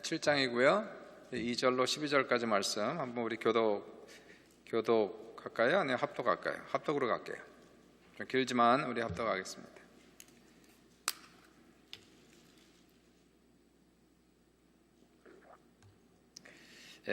7장이고요. 2절로 12절까지 말씀 한번 우리 교독할까요? 아니면 합독할까요? 합독으로 갈게요. 좀 길지만 우리 합독하겠습니다.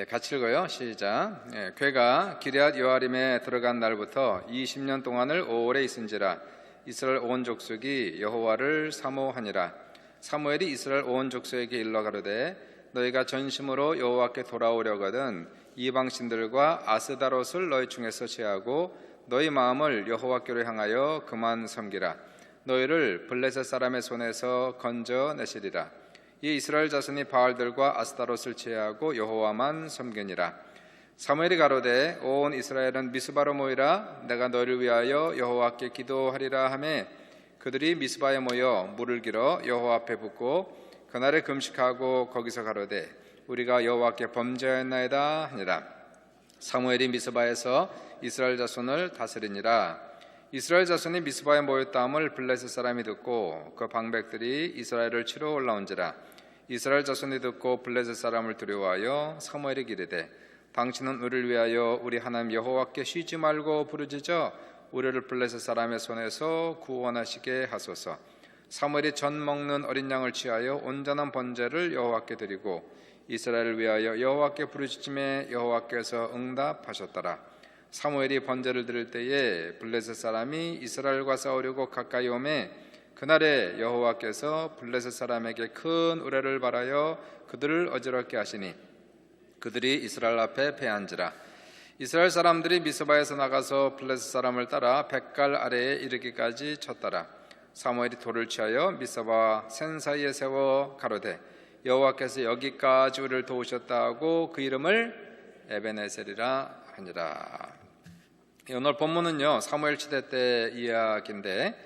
같이 읽어요. 시작. 괴가 기럇 여아림에 들어간 날부터 20년 동안을 오래 있은지라 이스라엘 온 족속이 여호와를 사모하니라. 사무엘이 이스라엘 온 족속에게 일러 가로되 너희가 전심으로 여호와께 돌아오려거든 이방 신들과 아스다롯을 너희 중에서 제하고 너희 마음을 여호와께로 향하여 그만 섬기라. 너희를 블레셋 사람의 손에서 건져내시리라. 이 이스라엘 자손이 바알들과 아스다롯을 제하고 여호와만 섬기니라. 사무엘이 가로되 온 이스라엘은 미스바로 모이라. 내가 너희를 위하여 여호와께 기도하리라 하매 그들이 미스바에 모여 물을 길어 여호와 앞에 붓고 그날에 금식하고 거기서 가로되 우리가 여호와께 범죄하였나이다 하니라. 사무엘이 미스바에서 이스라엘 자손을 다스리니라. 이스라엘 자손이 미스바에 모였다함을 블레셋 사람이 듣고 그 방백들이 이스라엘을 치러 올라온지라. 이스라엘 자손이 듣고 블레셋 사람을 두려워하여 사무엘이 기르되 당신은 우리를 위하여 우리 하나님 여호와께 쉬지 말고 부르짖어 우리를 블레셋 사람의 손에서 구원하시게 하소서. 사무엘이 전 먹는 어린 양을 취하여 온전한 번제를 여호와께 드리고 이스라엘을 위하여 여호와께 부르짖음에 여호와께서 응답하셨더라. 사무엘이 번제를 드릴 때에 블레셋 사람이 이스라엘과 싸우려고 가까이 오매 그날에 여호와께서 블레셋 사람에게 큰 우레를 발하여 그들을 어지럽게 하시니 그들이 이스라엘 앞에 패한지라. 이스라엘 사람들이 미스바에서 나가서 블레셋 사람을 따라 벳갈 아래에 이르기까지 쳤더라. 사무엘이 돌을 취하여 미스바 센 사이에 세워 가로되 여호와께서 여기까지 우리를 도우셨다 하고 그 이름을 에베네셀이라 하니라. 오늘 본문은요 사무엘 시대 때 이야기인데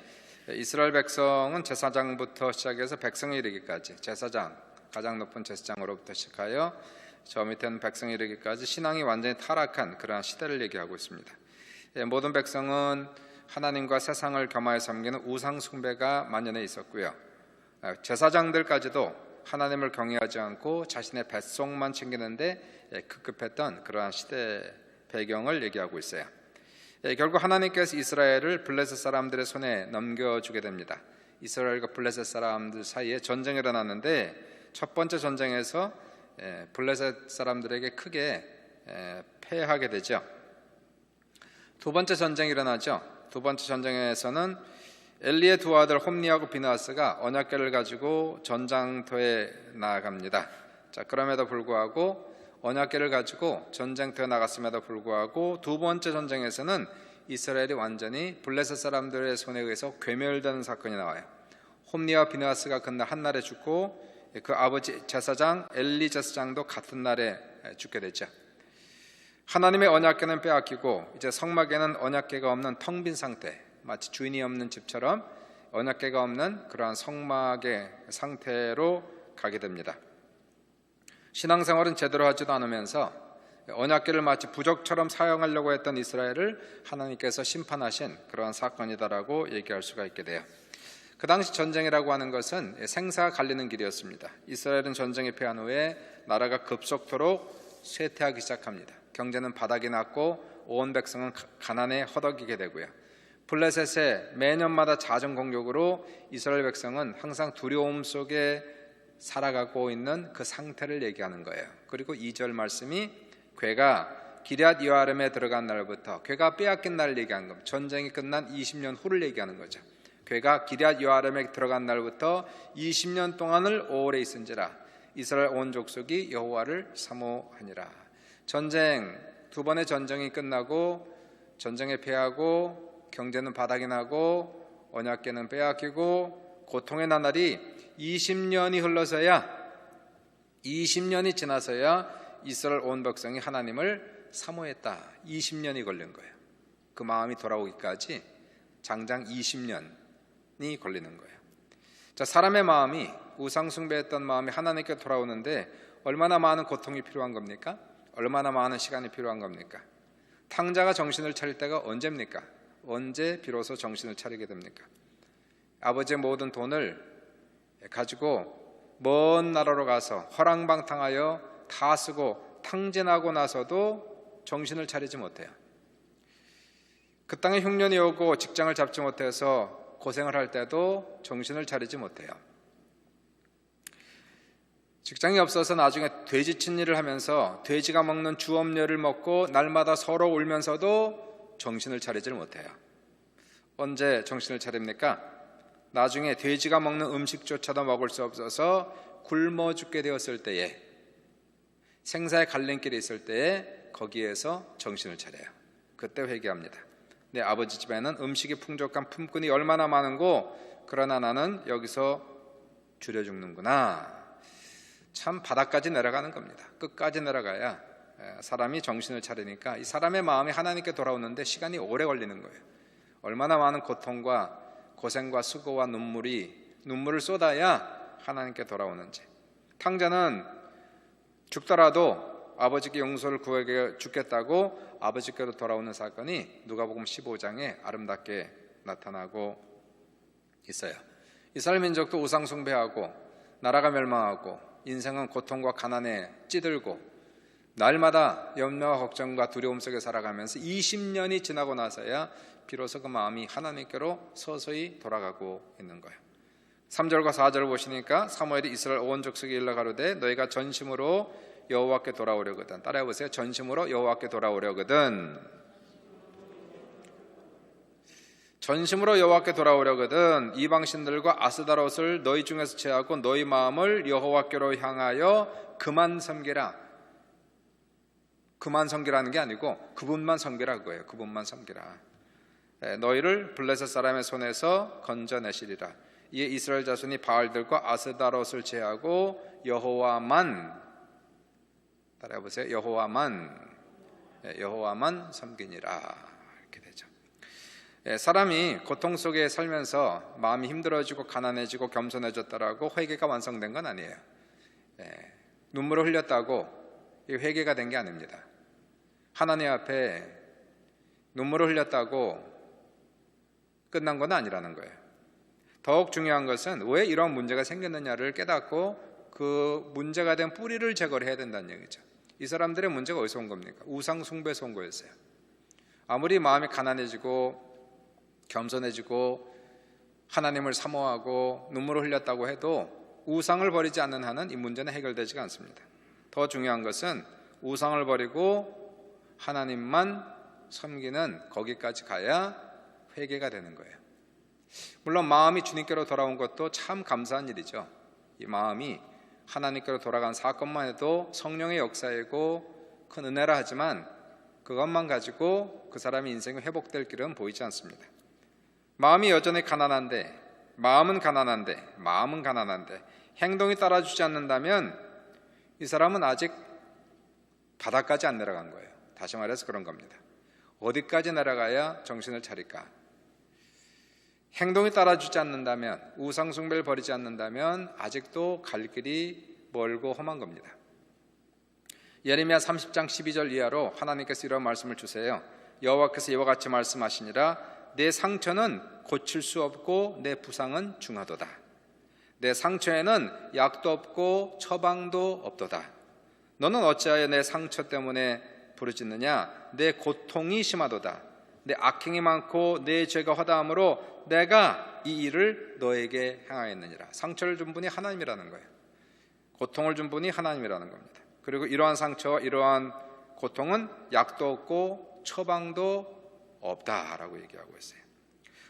이스라엘 백성은 제사장부터 시작해서 백성에 이르기까지 제사장 가장 높은 제사장으로부터 시작하여 저 밑에는 백성에 이르기까지 신앙이 완전히 타락한 그러한 시대를 얘기하고 있습니다. 모든 백성은 하나님과 세상을 겸하여 섬기는 우상 숭배가 만연해 있었고요. 제사장들까지도 하나님을 경외하지 않고 자신의 뱃속만 챙기는데 급급했던 그러한 시대 배경을 얘기하고 있어요. 결국 하나님께서 이스라엘을 블레셋 사람들의 손에 넘겨주게 됩니다. 이스라엘과 블레셋 사람들 사이에 전쟁이 일어났는데 첫 번째 전쟁에서 블레셋 사람들에게 크게 패하게 되죠. 두 번째 전쟁이 일어나죠. 두 번째 전쟁에서는 엘리의 두 아들 홈니하고 비느하스가 언약궤를 가지고 전장터에 나아갑니다. 자, 그럼에도 불구하고 언약궤를 가지고 전쟁터에 나갔음에도 불구하고 두 번째 전쟁에서는 이스라엘이 완전히 블레셋 사람들의 손에 의해서 괴멸되는 사건이 나와요. 홈니와 비느하스가 그날 한날에 죽고 그 아버지 제사장 엘리 제사장도 같은 날에 죽게 되죠. 하나님의 언약궤는 빼앗기고 이제 성막에는 언약궤가 없는 텅 빈 상태, 마치 주인이 없는 집처럼 언약궤가 없는 그러한 성막의 상태로 가게 됩니다. 신앙생활은 제대로 하지도 않으면서 언약궤를 마치 부적처럼 사용하려고 했던 이스라엘을 하나님께서 심판하신 그러한 사건이다라고 얘기할 수가 있게 돼요. 그 당시 전쟁이라고 하는 것은 생사가 갈리는 길이었습니다. 이스라엘은 전쟁에 패한 후에 나라가 급속도로 쇠퇴하기 시작합니다. 경제는 바닥이 났고 온 백성은 가난에 허덕이게 되고요. 블레셋의 매년마다 잦은 공격으로 이스라엘 백성은 항상 두려움 속에 살아가고 있는 그 상태를 얘기하는 거예요. 그리고 2절 말씀이 괴가 기럇 여아림에 들어간 날부터 괴가 빼앗긴 날을 얘기하는 겁니다. 전쟁이 끝난 20년 후를 얘기하는 거죠. 괴가 기럇 여아림에 들어간 날부터 20년 동안을 오래 있은지라 이스라엘 온 족속이 여호와를 사모하니라. 전쟁 두 번의 전쟁이 끝나고 전쟁에 패하고 경제는 바닥이 나고 언약궤는 빼앗기고 고통의 나날이 20년이 흘러서야 20년이 지나서야 이스라엘 온 백성이 하나님을 사모했다. 20년이 걸린 거예요. 그 마음이 돌아오기까지 장장 20년이 걸리는 거예요. 자, 사람의 마음이 우상 숭배했던 마음이 하나님께 돌아오는데 얼마나 많은 고통이 필요한 겁니까? 얼마나 많은 시간이 필요한 겁니까? 탕자가 정신을 차릴 때가 언제입니까? 언제 비로소 정신을 차리게 됩니까? 아버지의 모든 돈을 가지고 먼 나라로 가서 허랑방탕하여 다 쓰고 탕진하고 나서도 정신을 차리지 못해요. 그 땅에 흉년이 오고 직장을 잡지 못해서 고생을 할 때도 정신을 차리지 못해요. 직장이 없어서 나중에 돼지친 일을 하면서 돼지가 먹는 주업료를 먹고 날마다 서로 울면서도 정신을 차리지 못해요. 언제 정신을 차립니까? 나중에 돼지가 먹는 음식조차도 먹을 수 없어서 굶어 죽게 되었을 때에, 생사의 갈림길에 있을 때에 거기에서 정신을 차려요. 그때 회개합니다. 내 아버지 집에는 음식이 풍족한 품꾼이 얼마나 많은고, 그러나 나는 여기서 줄여 죽는구나. 참 바닥까지 내려가는 겁니다. 끝까지 내려가야 사람이 정신을 차리니까 이 사람의 마음이 하나님께 돌아오는데 시간이 오래 걸리는 거예요. 얼마나 많은 고통과 고생과 수고와 눈물을 쏟아야 하나님께 돌아오는지. 탕자는 죽더라도 아버지께 용서를 구하게 죽겠다고 아버지께로 돌아오는 사건이 누가복음 15장에 아름답게 나타나고 있어요. 이스라엘 민족도 우상 숭배하고 나라가 멸망하고 인생은 고통과 가난에 찌들고 날마다 염려와 걱정과 두려움 속에 살아가면서 20년이 지나고 나서야 비로소 그 마음이 하나님께로 서서히 돌아가고 있는 거예요. 3절과 4절을 보시니까 사무엘이 이스라엘 온 족속에 일러 가로되 너희가 전심으로 여호와께 돌아오려거든. 따라해 보세요. 전심으로 여호와께 돌아오려거든. 전심으로 여호와께 돌아오려거든 이방신들과 아스다롯을 너희 중에서 제하고 너희 마음을 여호와께로 향하여 그만 섬기라. 그만 섬기라는 게 아니고 그분만 섬기라 그거예요. 그분만 섬기라. 너희를 블레셋 사람의 손에서 건져내시리라. 이에 이스라엘 자손이 바알들과 아스다롯을 제하고 여호와만, 따라해 보세요. 여호와만 섬기니라. 이렇게 되죠. 사람이 고통 속에 살면서 마음이 힘들어지고 가난해지고 겸손해졌다라고 회개가 완성된 건 아니에요. 눈물을 흘렸다고 회개가 된 게 아닙니다. 하나님 앞에 눈물을 흘렸다고 끝난 건 아니라는 거예요. 더욱 중요한 것은 왜 이런 문제가 생겼느냐를 깨닫고 그 문제가 된 뿌리를 제거를 해야 된다는 얘기죠. 이 사람들의 문제가 어디서 온 겁니까? 우상 숭배에서 온 거였어요. 아무리 마음이 가난해지고 겸손해지고 하나님을 사모하고 눈물을 흘렸다고 해도 우상을 버리지 않는 한은 이 문제는 해결되지가 않습니다. 더 중요한 것은 우상을 버리고 하나님만 섬기는 거기까지 가야 회개가 되는 거예요. 물론 마음이 주님께로 돌아온 것도 참 감사한 일이죠. 이 마음이 하나님께로 돌아간 사건만 해도 성령의 역사이고 큰 은혜라 하지만 그것만 가지고 그 사람의 인생이 회복될 길은 보이지 않습니다. 마음이 여전히 가난한데, 마음은 가난한데 행동이 따라주지 않는다면 이 사람은 아직 바닥까지 안 내려간 거예요. 다시 말해서 그런 겁니다. 어디까지 내려가야 정신을 차릴까? 행동이 따라주지 않는다면, 우상 숭배를 버리지 않는다면 아직도 갈 길이 멀고 험한 겁니다. 예레미야 30장 12절 이하로 하나님께서 이런 말씀을 주세요. 여호와께서 이와 같이 말씀하시니라. 내 상처는 고칠 수 없고 내 부상은 중하도다. 내 상처에는 약도 없고 처방도 없도다. 너는 어찌하여 내 상처 때문에 부르짖느냐? 내 고통이 심하도다. 내 악행이 많고 내 죄가 허다함으로 내가 이 일을 너에게 행하였느니라. 상처를 준 분이 하나님이라는 거예요. 고통을 준 분이 하나님이라는 겁니다. 그리고 이러한 상처와 이러한 고통은 약도 없고 처방도 없다라고 얘기하고 있어요.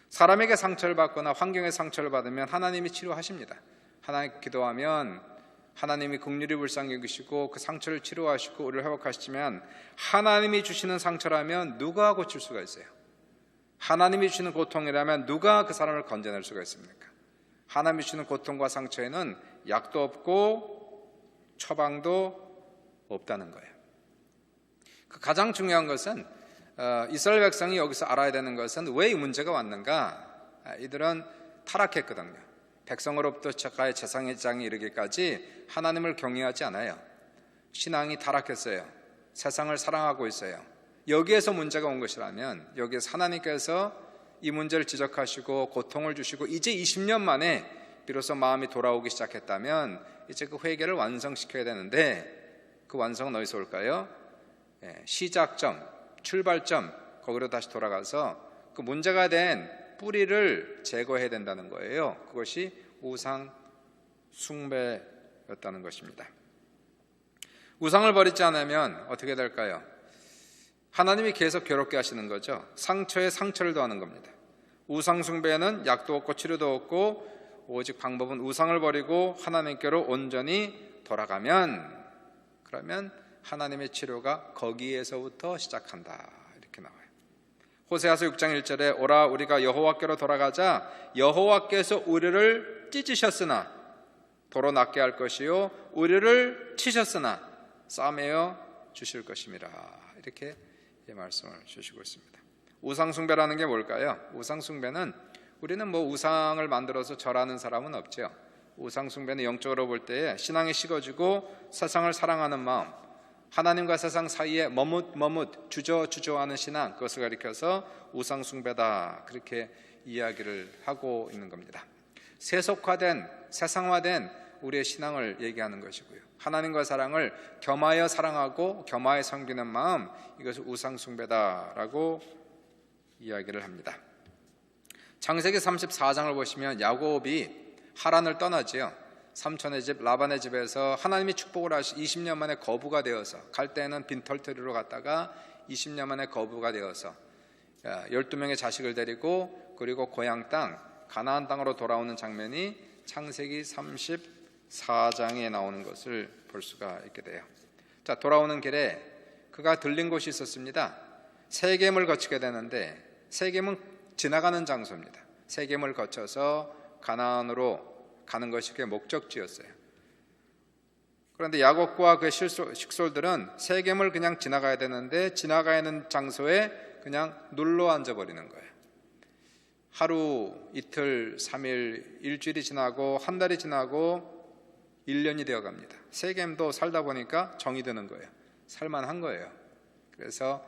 사람에게 상처를 받거나 환경에 상처를 받으면 하나님이 치료하십니다. 하나님 기도하면 하나님이 긍휼히 불쌍히 여기시고 그 상처를 치료하시고 우리를 회복하시지만 하나님이 주시는 상처라면 누가 고칠 수가 있어요? 하나님이 주시는 고통이라면 누가 그 사람을 건져낼 수가 있습니까? 하나님이 주시는 고통과 상처에는 약도 없고 처방도 없다는 거예요. 그 가장 중요한 것은 이스라엘 백성이 여기서 알아야 되는 것은 왜 이 문제가 왔는가? 이들은 타락했거든요. 백성으로부터 시작하여 제사장에 이르기까지 하나님을 경외하지 않아요. 신앙이 타락했어요. 세상을 사랑하고 있어요. 여기에서 문제가 온 것이라면, 여기에서 하나님께서 이 문제를 지적하시고 고통을 주시고 이제 20년 만에 비로소 마음이 돌아오기 시작했다면 이제 그 회개를 완성시켜야 되는데 그 완성은 어디서 올까요? 시작점, 출발점 거기로 다시 돌아가서 그 문제가 된 뿌리를 제거해야 된다는 거예요. 그것이 우상 숭배였다는 것입니다. 우상을 버리지 않으면 어떻게 될까요? 하나님이 계속 괴롭게 하시는 거죠. 상처에 상처를 더하는 겁니다. 우상 숭배에는 약도 없고 치료도 없고 오직 방법은 우상을 버리고 하나님께로 온전히 돌아가면, 그러면 하나님의 치료가 거기에서부터 시작한다, 이렇게 나와요. 호세아서 6장 1절에 오라 우리가 여호와께로 돌아가자 여호와께서 우리를 찢으셨으나 도로 낫게 할 것이요 우리를 치셨으나 싸매어 주실 것임이라, 이렇게 말씀을 주시고 있습니다. 우상 숭배라는 게 뭘까요? 우상 숭배는 우리는 뭐 우상을 만들어서 절하는 사람은 없죠. 우상 숭배는 영적으로 볼 때에 신앙이 식어지고 세상을 사랑하는 마음, 하나님과 세상 사이에 머뭇 주저하는 신앙, 그것을 가리켜서 우상 숭배다, 그렇게 이야기를 하고 있는 겁니다. 세속화된 세상화된 우리의 신앙을 얘기하는 것이고요. 하나님과 사랑을 겸하여 사랑하고 겸하여 섬기는 마음, 이것을 우상 숭배다라고 이야기를 합니다. 창세기 34장을 보시면 야곱이 하란을 떠나지요. 삼촌의 집 라반의 집에서 하나님이 축복을 하시 20년 만에 거부가 되어서, 갈 때는 빈털터리로 갔다가 20년 만에 거부가 되어서 12명의 자식을 데리고 그리고 고향 땅 가나안 땅으로 돌아오는 장면이 창세기 34장에 나오는 것을 볼 수가 있게 돼요. 자, 돌아오는 길에 그가 들린 곳이 있었습니다. 세겜을 거치게 되는데, 세겜은 지나가는 장소입니다. 세겜을 거쳐서 가나안으로 가는 것이 그의 목적지였어요. 그런데 야곱과 그의 식솔들은 세겜을 그냥 지나가야 되는데 지나가야 하는 장소에 그냥 눌러 앉아버리는 거예요. 하루, 이틀, 3일, 일주일이 지나고 한 달이 지나고 1년이 되어갑니다. 세겜도 살다 보니까 정이 드는 거예요. 살만한 거예요. 그래서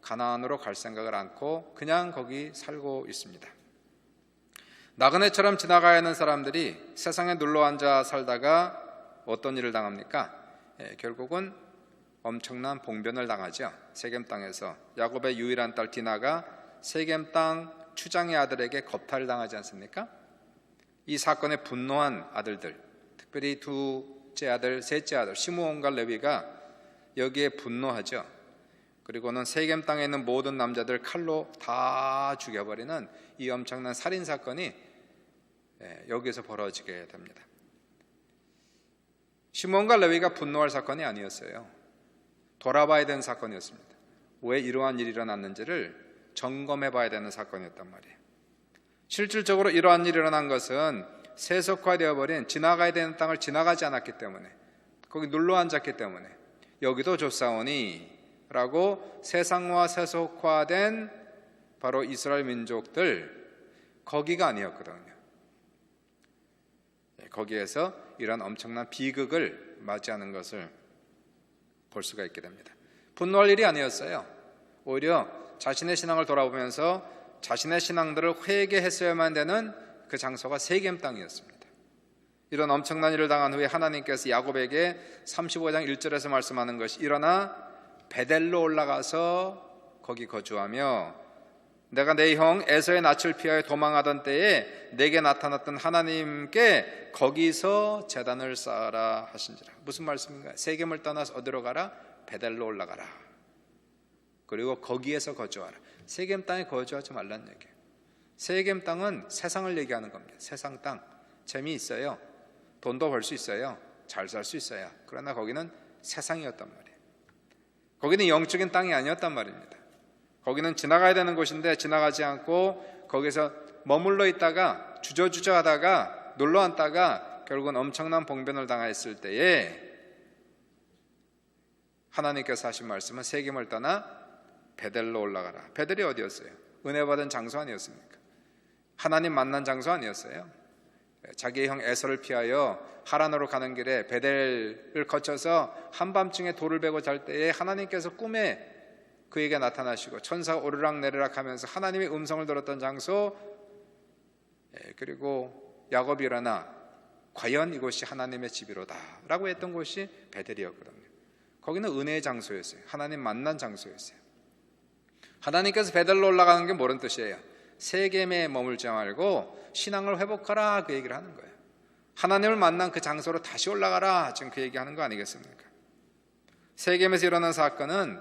가나안으로 갈 생각을 않고 그냥 거기 살고 있습니다. 나그네처럼 지나가야 하는 사람들이 세상에 눌러 앉아 살다가 어떤 일을 당합니까? 결국은 엄청난 봉변을 당하죠. 세겜 땅에서 야곱의 유일한 딸 디나가 세겜 땅 추장의 아들에게 겁탈을 당하지 않습니까? 이 사건에 분노한 아들들, 특별히 둘째 아들, 셋째 아들 시므온과 레위가 여기에 분노하죠. 그리고는 세겜 땅에 있는 모든 남자들 칼로 다 죽여버리는 이 엄청난 살인 사건이 여기에서 벌어지게 됩니다. 시므온과 레위가 분노할 사건이 아니었어요. 돌아봐야 되는 사건이었습니다. 왜 이러한 일이 일어났는지를 점검해 봐야 되는 사건이었단 말이에요. 실질적으로 이러한 일이 일어난 것은 세속화되어 버린, 지나가야 되는 땅을 지나가지 않았기 때문에, 거기 눌러 앉았기 때문에 여기도 좁사오니 라고 세상화 세속화된 바로 이스라엘 민족들, 거기가 아니었거든요. 거기에서 이런 엄청난 비극을 맞이하는 것을 볼 수가 있게 됩니다. 분노할 일이 아니었어요. 오히려 자신의 신앙을 돌아보면서 자신의 신앙들을 회개했어야만 되는 그 장소가 세겜 땅이었습니다. 이런 엄청난 일을 당한 후에 하나님께서 야곱에게 35장 1절에서 말씀하는 것이, 일어나 베델로 올라가서 거기 거주하며 내가 내 형 에서의 낯을 피하여 도망하던 때에 내게 나타났던 하나님께 거기서 제단을 쌓아라 하신지라. 무슨 말씀인가요? 세겜을 떠나서 어디로 가라? 베델로 올라가라. 그리고 거기에서 거주하라. 세겜 땅에 거주하지 말란 얘기예요. 세겜 땅은 세상을 얘기하는 겁니다. 세상 땅. 재미있어요. 돈도 벌 수 있어요. 잘 살 수 있어요. 그러나 거기는 세상이었단 말이에요. 거기는 영적인 땅이 아니었단 말입니다. 거기는 지나가야 되는 곳인데 지나가지 않고 거기서 머물러 있다가 주저주저 하다가 놀러 앉다가 결국은 엄청난 봉변을 당했을 때에 하나님께서 하신 말씀은 세겜을 떠나 베델로 올라가라. 베델이 어디였어요? 은혜 받은 장소 아니었습니까? 하나님 만난 장소 아니었어요? 자기의 형 에서를 피하여 하란으로 가는 길에 베델을 거쳐서 한밤중에 돌을 베고 잘 때에 하나님께서 꿈에 그에게 나타나시고 천사가 오르락내리락 하면서 하나님의 음성을 들었던 장소, 그리고 야곱이 일어나 과연 이곳이 하나님의 집이로다 라고 했던 곳이 베델이었거든요. 거기는 은혜의 장소였어요. 하나님 만난 장소였어요. 하나님께서 베델로 올라가는 게 뭐런 뜻이에요? 세겜에 머물지 말고 신앙을 회복하라, 그 얘기를 하는 거예요. 하나님을 만난 그 장소로 다시 올라가라, 지금 그 얘기하는 거 아니겠습니까? 세겜에서 일어난 사건은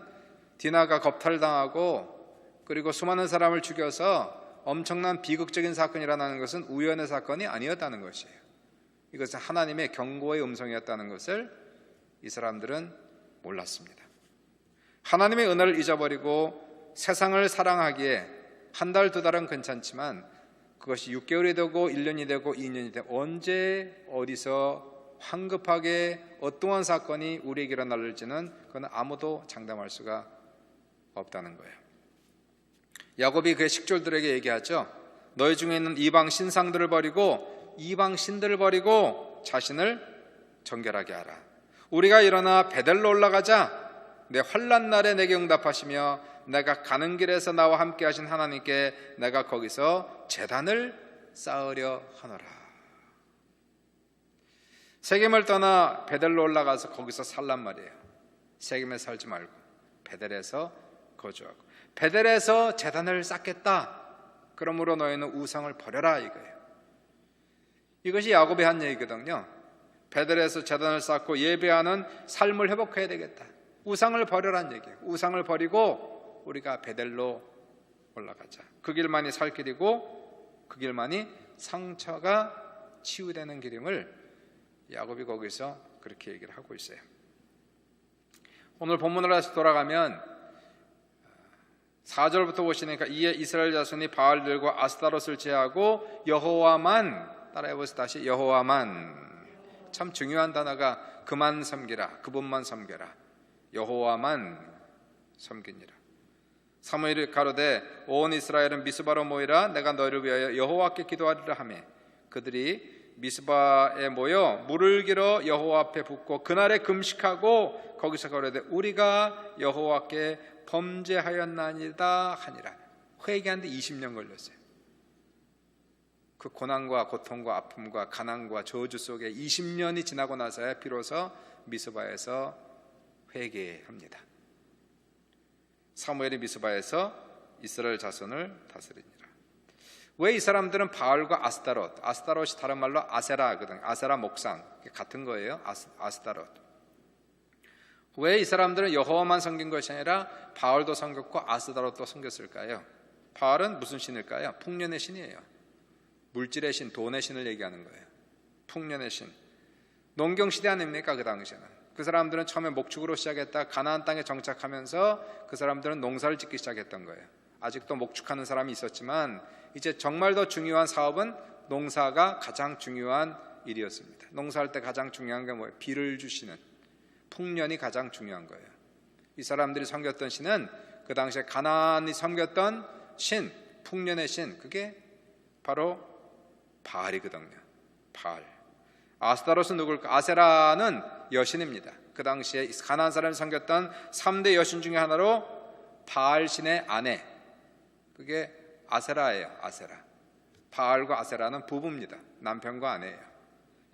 디나가 겁탈당하고 그리고 수많은 사람을 죽여서 엄청난 비극적인 사건이 일어나는 것은 우연의 사건이 아니었다는 것이에요. 이것은 하나님의 경고의 음성이었다는 것을 이 사람들은 몰랐습니다. 하나님의 은혜를 잊어버리고 세상을 사랑하기에 한 달, 두 달은 괜찮지만 그것이 6개월이 되고 1년이 되고 2년이 되고 언제 어디서 황급하게 어떠한 사건이 우리에게 일어날지는 그건 아무도 장담할 수가 없다는 거예요. 야곱이 그의 식졸들에게 얘기하죠. 너희 중에 있는 이방 신상들을 버리고 이방 신들을 버리고 자신을 정결하게 하라. 우리가 일어나 베델로 올라가자. 내 환난 날에 내게 응답하시며 내가 가는 길에서 나와 함께 하신 하나님께 내가 거기서 제단을 쌓으려 하노라. 세겜을 떠나 베델로 올라가서 거기서 살란 말이에요. 세겜에 살지 말고 베델에서 거주하고, 베델에서 제단을 쌓겠다. 그러므로 너희는 우상을 버려라, 이거예요. 이것이 야곱이 한 얘기거든요. 베델에서 제단을 쌓고 예배하는 삶을 회복해야 되겠다. 우상을 버려란 얘기예요. 우상을 버리고 우리가 베델로 올라가자. 그 길만이 살 길이고 그 길만이 상처가 치유되는 길임을 야곱이 거기서 그렇게 얘기를 하고 있어요. 오늘 본문으로 다시 돌아가면 4절부터 보시니까 이에 이스라엘 자손이 바알들과 아스타롯을 제하고 여호와만, 따라해보세요. 다시 여호와만. 참 중요한 단어가 그만 섬기라, 그분만 섬겨라, 여호와만 섬기니라. 사무엘이 가로되 온 이스라엘은 미스바로 모이라. 내가 너희를 위하여 여호와께 기도하리라 하매 그들이 미스바에 모여 물을 길어 여호와 앞에 붓고 그날에 금식하고 거기서 가로되 우리가 여호와께 범죄하였나이다 하니라. 회개하는데 20년 걸렸어요. 그 고난과 고통과 아픔과 가난과 저주 속에 20년이 지나고 나서야 비로소 미스바에서 회개합니다. 사무엘이 미스바에서 이스라엘 자손을 다스리니라. 왜 이 사람들은 바알과 아스타롯이 다른 말로 아세라거든요. 아세라 목상, 같은 거예요. 아스타롯. 왜 이 사람들은 여호와만 섬긴 것이 아니라 바알도 섬겼고 아스타롯도 섬겼을까요? 바알은 무슨 신일까요? 풍년의 신이에요. 물질의 신, 돈의 신을 얘기하는 거예요. 풍년의 신. 농경시대 아닙니까? 그 당시에는. 그 사람들은 처음에 목축으로 시작했다 가나안 땅에 정착하면서 그 사람들은 농사를 짓기 시작했던 거예요. 아직도 목축하는 사람이 있었지만 이제 정말 더 중요한 사업은 농사가 가장 중요한 일이었습니다. 농사할 때 가장 중요한 게 뭐예요? 비를 주시는 풍년이 가장 중요한 거예요. 이 사람들이 섬겼던 신은 그 당시에 가나안이 섬겼던 신, 풍년의 신, 그게 바로 바알이거든요. 바알. 아스타롯은 누굴까? 아세라는 여신입니다. 그 당시에 가나안 사람이 섬겼던 3대 여신 중에 하나로 바알 신의 아내, 그게 아세라예요. 아세라. 바알과 아세라는 부부입니다. 남편과 아내예요.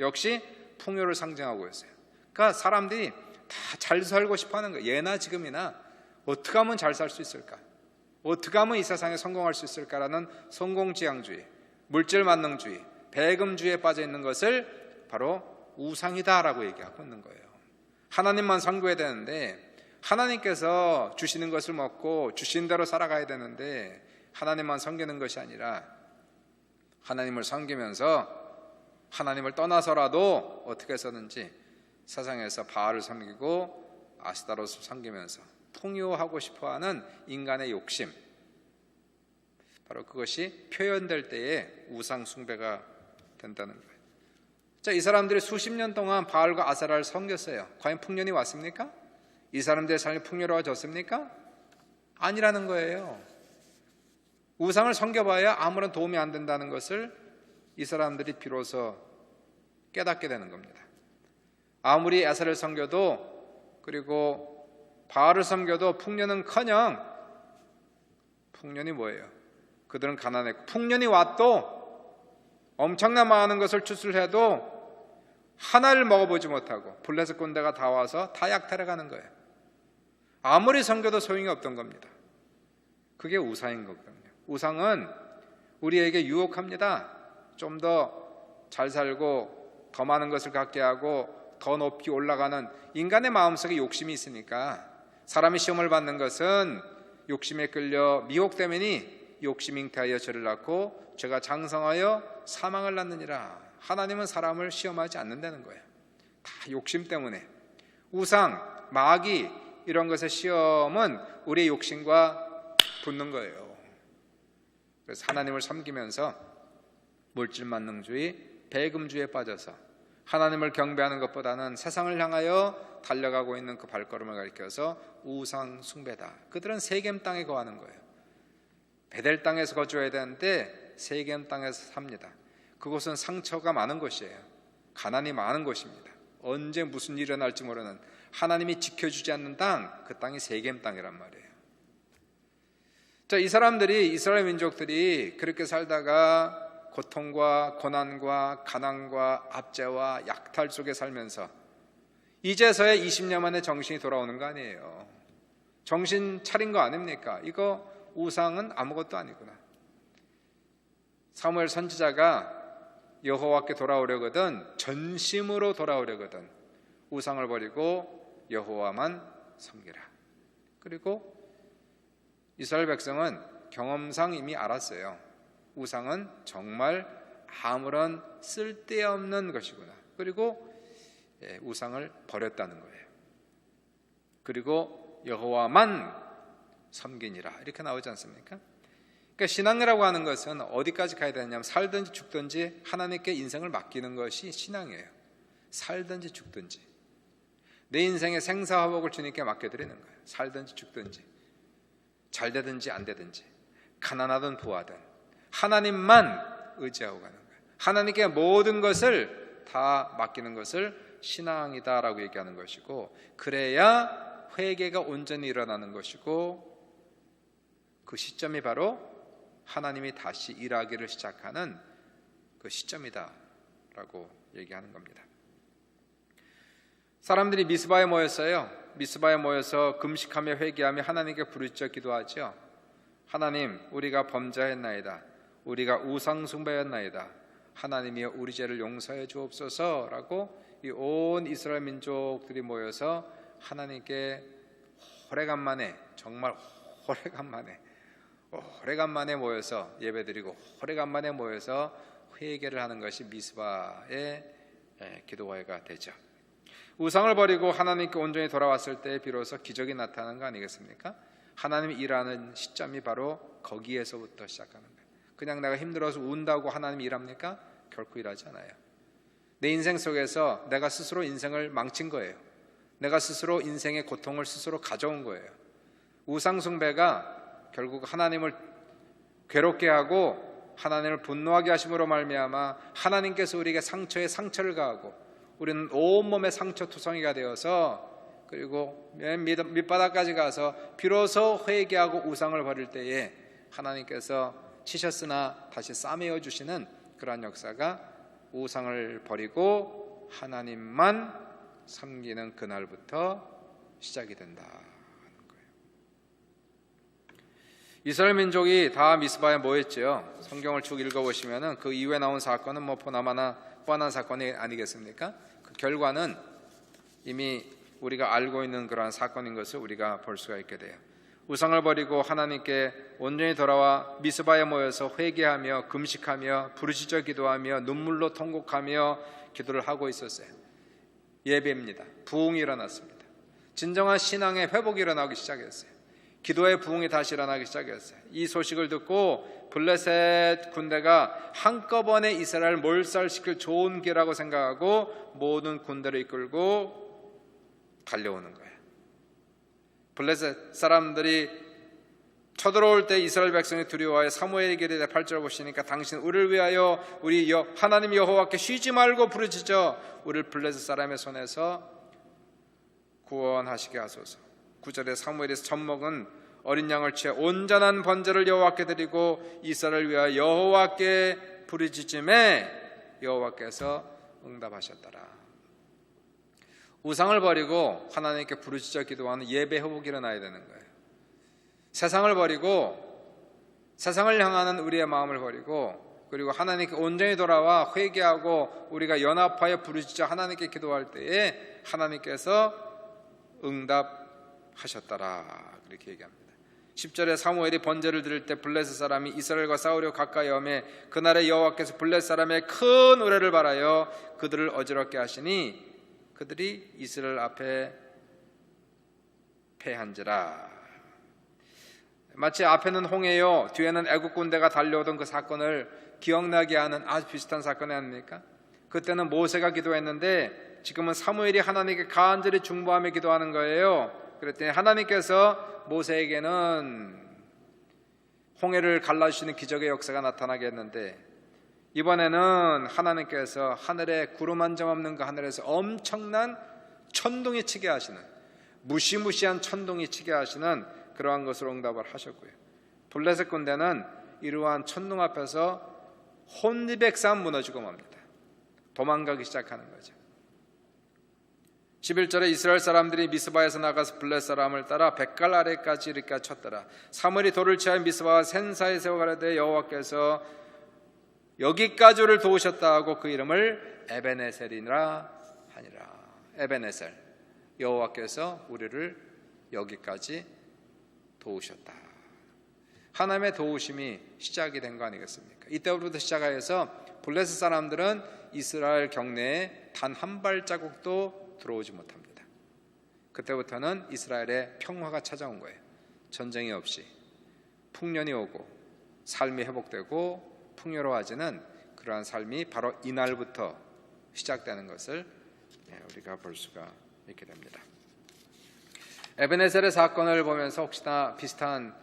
역시 풍요를 상징하고 있어요. 그러니까 사람들이 다 잘 살고 싶어하는 거예요. 예나 지금이나 어떻게 하면 잘 살 수 있을까? 어떻게 하면 이 세상에 성공할 수 있을까라는 성공지향주의, 물질만능주의, 배금주의에 빠져 있는 것을 바로 우상이다라고 얘기하고 있는 거예요. 하나님만 섬겨야 되는데, 하나님께서 주시는 것을 먹고 주신 대로 살아가야 되는데 하나님만 섬기는 것이 아니라 하나님을 섬기면서 하나님을 떠나서라도 어떻게 해서든지 세상에서 바알을 섬기고 아스타롯을 섬기면서 풍요하고 싶어하는 인간의 욕심, 바로 그것이 표현될 때에 우상 숭배가 된다는 거예요. 자, 이 사람들이 수십 년 동안 바알과 아세라를 섬겼어요. 과연 풍년이 왔습니까? 이 사람들의 삶이 풍요로워졌습니까? 아니라는 거예요. 우상을 섬겨봐야 아무런 도움이 안 된다는 것을 이 사람들이 비로소 깨닫게 되는 겁니다. 아무리 아세라를 섬겨도, 그리고 바알을 섬겨도 풍년은커녕, 풍년이 뭐예요? 그들은 가난했고, 풍년이 와도 엄청난 많은 것을 추출해도 하나를 먹어보지 못하고 블레셋 군대가 다 와서 다 약탈해가는 거예요. 아무리 섬겨도 소용이 없던 겁니다. 그게 우상인 거거든요. 우상은 우리에게 유혹합니다. 좀 더 잘 살고 더 많은 것을 갖게 하고 더 높이 올라가는, 인간의 마음속에 욕심이 있으니까 사람이 시험을 받는 것은 욕심에 끌려 미혹 때문이니 욕심 잉태하여 죄를 낳고 죄가 장성하여 사망을 낳느니라. 하나님은 사람을 시험하지 않는다는 거예요. 다 욕심 때문에. 우상, 마귀 이런 것의 시험은 우리의 욕심과 붙는 거예요. 그래서 하나님을 섬기면서 물질만능주의, 배금주의에 빠져서 하나님을 경배하는 것보다는 세상을 향하여 달려가고 있는 그 발걸음을 가리켜서 우상 숭배다. 그들은 세겜 땅에 거하는 거예요. 베델 땅에서 거주해야 되는데 세겜 땅에서 삽니다. 그곳은 상처가 많은 곳이에요. 가난이 많은 곳입니다. 언제 무슨 일이 일어날지 모르는, 하나님이 지켜주지 않는 땅, 그 땅이 세겜 땅이란 말이에요. 자, 이 사람들이, 이스라엘 민족들이 그렇게 살다가 고통과 고난과 가난과 압제와 약탈 속에 살면서 이제서야 20년 만에 정신이 돌아오는 거 아니에요. 정신 차린 거 아닙니까? 이거 우상은 아무것도 아니구나. 사무엘 선지자가 여호와께 돌아오려거든, 전심으로 돌아오려거든 우상을 버리고 여호와만 섬기라. 그리고 이스라엘 백성은 경험상 이미 알았어요. 우상은 정말 아무런 쓸데없는 것이구나. 그리고 우상을 버렸다는 거예요. 그리고 여호와만 섬기니라, 이렇게 나오지 않습니까? 그러니까 신앙이라고 하는 것은 어디까지 가야 되냐면 살든지 죽든지 하나님께 인생을 맡기는 것이 신앙이에요. 살든지 죽든지 내 인생의 생사화복을 주님께 맡겨드리는 거예요. 살든지 죽든지, 잘 되든지 안 되든지, 가난하든 부하든 하나님만 의지하고 가는 거예요. 하나님께 모든 것을 다 맡기는 것을 신앙이다라고 얘기하는 것이고, 그래야 회개가 온전히 일어나는 것이고, 그 시점이 바로 하나님이 다시 일하기를 시작하는 그 시점이다라고 얘기하는 겁니다. 사람들이 미스바에 모였어요. 미스바에 모여서 금식하며 회개하며 하나님께 부르짖어 기도하죠. 하나님, 우리가 범죄했나이다. 우리가 우상 숭배했나이다. 하나님이여 우리 죄를 용서해 주옵소서라고 이 온 이스라엘 민족들이 모여서 하나님께 오래간만에, 정말 오래간만에 모여서 예배드리고 오래간만에 모여서 회개를 하는 것이 미스바의 기도회가 되죠. 우상을 버리고 하나님께 온전히 돌아왔을 때 비로소 기적이 나타나는 거 아니겠습니까? 하나님이 일하는 시점이 바로 거기에서부터 시작하는 거예요. 그냥 내가 힘들어서 운다고 하나님이 일합니까? 결코 일하지 않아요. 내 인생 속에서 내가 스스로 인생을 망친 거예요. 내가 스스로 인생의 고통을 스스로 가져온 거예요. 우상 숭배가 결국 하나님을 괴롭게 하고 하나님을 분노하게 하심으로 말미암아 하나님께서 우리에게 상처에 상처를 가하고 우리는 온몸에 상처투성이가 되어서, 그리고 맨 밑바닥까지 가서 비로소 회개하고 우상을 버릴 때에 하나님께서 치셨으나 다시 싸매어 주시는 그러한 역사가 우상을 버리고 하나님만 섬기는 그날부터 시작이 된다 하는 거예요. 이스라엘 민족이 다 미스바에 모였죠. 성경을 쭉 읽어보시면 그 이후에 나온 사건은 보나마나 뻔한 사건이 아니겠습니까? 그 결과는 이미 우리가 알고 있는 그러한 사건인 것을 우리가 볼 수가 있게 돼요. 우상을 버리고 하나님께 온전히 돌아와 미스바에 모여서 회개하며 금식하며 부르짖어 기도하며 눈물로 통곡하며 기도를 하고 있었어요. 예배입니다. 부흥이 일어났습니다. 진정한 신앙의 회복이 일어나기 시작했어요. 기도의 부흥이 다시 일어나기 시작했어요. 이 소식을 듣고 블레셋 군대가 한꺼번에 이스라엘을 몰살시킬 좋은 기회라고 생각하고 모든 군대를 이끌고 달려오는 거예요. 블레셋 사람들이 쳐들어올 때 이스라엘 백성이 두려워하여 사무엘에게 이르되 8절 보시니까 당신 우리를 위하여 우리 하나님 여호와께 쉬지 말고 부르짖어 우리를 블레셋 사람의 손에서 구원하시게 하소서. 9절에 사무엘에서 젖먹은 어린 양을 취해 온전한 번제를 여호와께 드리고 이스라엘을 위하여 여호와께 부르짖음에 여호와께서 응답하셨더라. 우상을 버리고 하나님께 부르짖어 기도하는 예배 회복이 일어나야 되는 거예요. 세상을 버리고 세상을 향하는 우리의 마음을 버리고 그리고 하나님께 온전히 돌아와 회개하고 우리가 연합하여 부르짖어 하나님께 기도할 때에 하나님께서 응답하셨더라 그렇게 얘기합니다. 10절에 사무엘이 번제를 드릴 때 블레셋 사람이 이스라엘과 싸우려 가까이 오매 그날에 여호와께서 블레셋 사람의 큰 우레를 발하여 그들을 어지럽게 하시니 그들이 이스라엘 앞에 패한지라. 마치 앞에는 홍해요 뒤에는 애국 군대가 달려오던 그 사건을 기억나게 하는 아주 비슷한 사건이 아닙니까? 그때는 모세가 기도했는데 지금은 사무엘이 하나님께 간절히 중보하며 기도하는 거예요. 그랬더니 하나님께서 모세에게는 홍해를 갈라주시는 기적의 역사가 나타나게 했는데 이번에는 하나님께서 하늘에 구름 한 점 없는 그 하늘에서 엄청난 천둥이 치게 하시는 무시무시한 천둥이 치게 하시는 그러한 것으로 응답을 하셨고요. 블레셋 군대는 이러한 천둥 앞에서 혼비백산 무너지고 맙니다. 도망가기 시작하는 거죠. 11절에 이스라엘 사람들이 미스바에서 나가서 블레셋 사람을 따라 백갈 아래까지 이르게 쳤더라. 사무엘이 돌을 취하여 미스바와 센사에 세워 가라되 여호와께서 여기까지를 도우셨다 하고 그 이름을 에베네셀이라 하니라. 에베네셀, 여호와께서 우리를 여기까지 도우셨다. 하나님의 도우심이 시작이 된 거 아니겠습니까? 이때부터 시작하여서 블레셋 사람들은 이스라엘 경내에 단 한 발자국도 들어오지 못합니다. 그때부터는 이스라엘에 평화가 찾아온 거예요. 전쟁이 없이 풍년이 오고 삶이 회복되고 풍요로워지는 그러한 삶이 바로 이날부터 시작되는 것을 우리가 볼 수가 있게 됩니다. 에베네셀의 사건을 보면서 혹시나 비슷한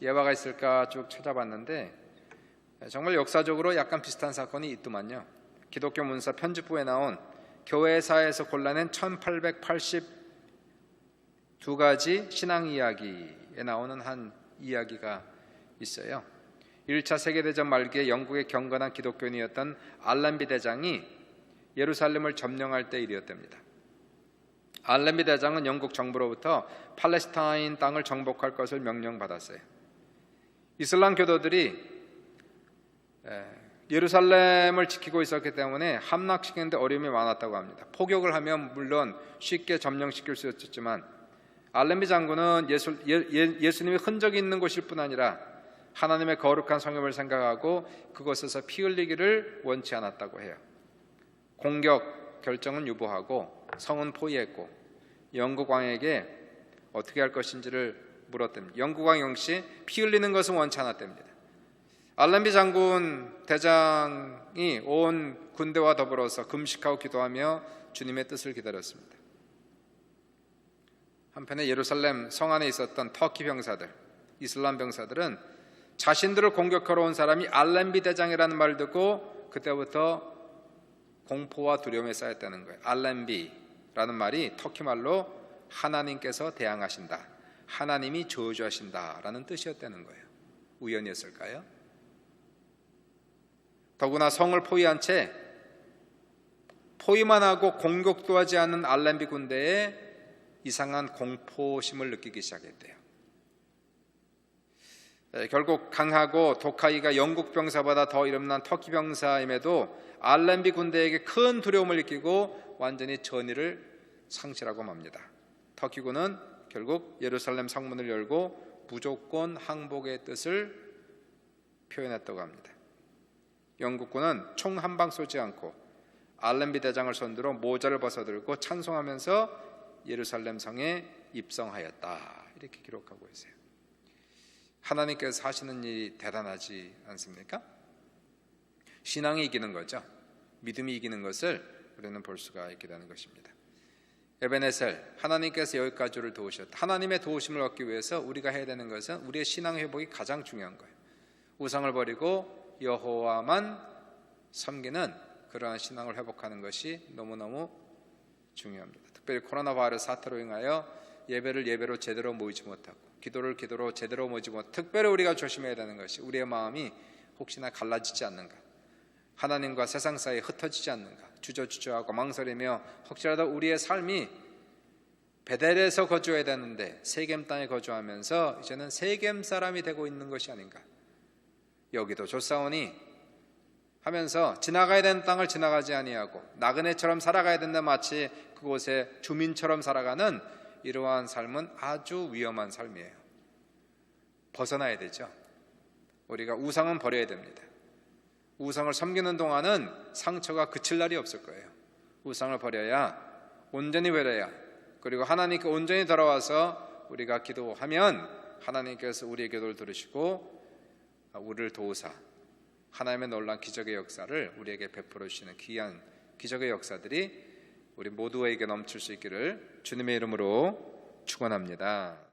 예화가 있을까 쭉 찾아봤는데 정말 역사적으로 약간 비슷한 사건이 있더만요. 기독교 문서 편집부에 나온 교회사에서 골라낸 1882가지 신앙 이야기에 나오는 한 이야기가 있어요. 1차 세계대전 말기에 영국의 경건한 기독교인이었던 알렌비 대장이 예루살렘을 점령할 때 일이었답니다. 알렌비 대장은 영국 정부로부터 팔레스타인 땅을 정복할 것을 명령받았어요. 이슬람 교도들이 예루살렘을 지키고 있었기 때문에 함락시키는데 어려움이 많았다고 합니다. 포격을 하면 물론 쉽게 점령시킬 수 있었지만 알렌비 장군은 예수님의 흔적이 있는 곳일 뿐 아니라 하나님의 거룩한 성읍을 생각하고 그곳에서 피 흘리기를 원치 않았다고 해요. 공격 결정은 유보하고 성은 포위했고 영국 왕에게 어떻게 할 것인지를 물었답니다. 영국 왕 역시 피 흘리는 것은 원치 않았답니다. 알렌비 장군 대장이 온 군대와 더불어서 금식하고 기도하며 주님의 뜻을 기다렸습니다. 한편에 예루살렘 성 안에 있었던 터키 병사들, 이슬람 병사들은 자신들을 공격하러 온 사람이 알렌비 대장이라는 말을 듣고 그때부터 공포와 두려움에 쌓였다는 거예요. 알렌비라는 말이 터키 말로 하나님께서 대항하신다, 하나님이 저주하신다라는 뜻이었다는 거예요. 우연이었을까요? 더구나 성을 포위한 채 포위만 하고 공격도 하지 않는 알렌비 군대에 이상한 공포심을 느끼기 시작했대요. 결국 강하고 독하기가 영국 병사보다 더 이름난 터키 병사임에도 알렌비 군대에게 큰 두려움을 느끼고 완전히 전의를 상실하고 맙니다. 터키군은 결국 예루살렘 성문을 열고 무조건 항복의 뜻을 표현했다고 합니다. 영국군은 총 한 방 쏘지 않고 알렌비 대장을 선두로 모자를 벗어들고 찬송하면서 예루살렘 성에 입성하였다, 이렇게 기록하고 있어요. 하나님께서 하시는 일이 대단하지 않습니까? 신앙이 이기는 거죠. 믿음이 이기는 것을 우리는 볼 수가 있게 되는 것입니다. 에베네셀, 하나님께서 여기까지를 도우셨다. 하나님의 도우심을 얻기 위해서 우리가 해야 되는 것은 우리의 신앙 회복이 가장 중요한 거예요. 우상을 버리고 여호와만 섬기는 그러한 신앙을 회복하는 것이 너무너무 중요합니다. 특별히 코로나 바이러스 사태로 인하여 예배를 예배로 제대로 모이지 못하고 기도를 기도로 제대로 모이지 못하고 특별히 우리가 조심해야 되는 것이 우리의 마음이 혹시나 갈라지지 않는가, 하나님과 세상 사이에 흩어지지 않는가, 주저주저하고 망설이며 혹시라도 우리의 삶이 베델에서 거주해야 되는데 세겜 땅에 거주하면서 이제는 세겜 사람이 되고 있는 것이 아닌가. 여기도 좋사오니 하면서 지나가야 되는 땅을 지나가지 아니하고 나그네처럼 살아가야 된다, 마치 그곳의 주민처럼 살아가는 이러한 삶은 아주 위험한 삶이에요. 벗어나야 되죠. 우리가 우상은 버려야 됩니다. 우상을 섬기는 동안은 상처가 그칠 날이 없을 거예요. 우상을 버려야, 온전히 버려야, 그리고 하나님께 온전히 돌아와서 우리가 기도하면 하나님께서 우리의 기도를 들으시고 우리를 도우사 하나님의 놀라운 기적의 역사를 우리에게 베풀어 주시는 귀한 기적의 역사들이 우리 모두에게 넘칠 수 있기를 주님의 이름으로 축원합니다.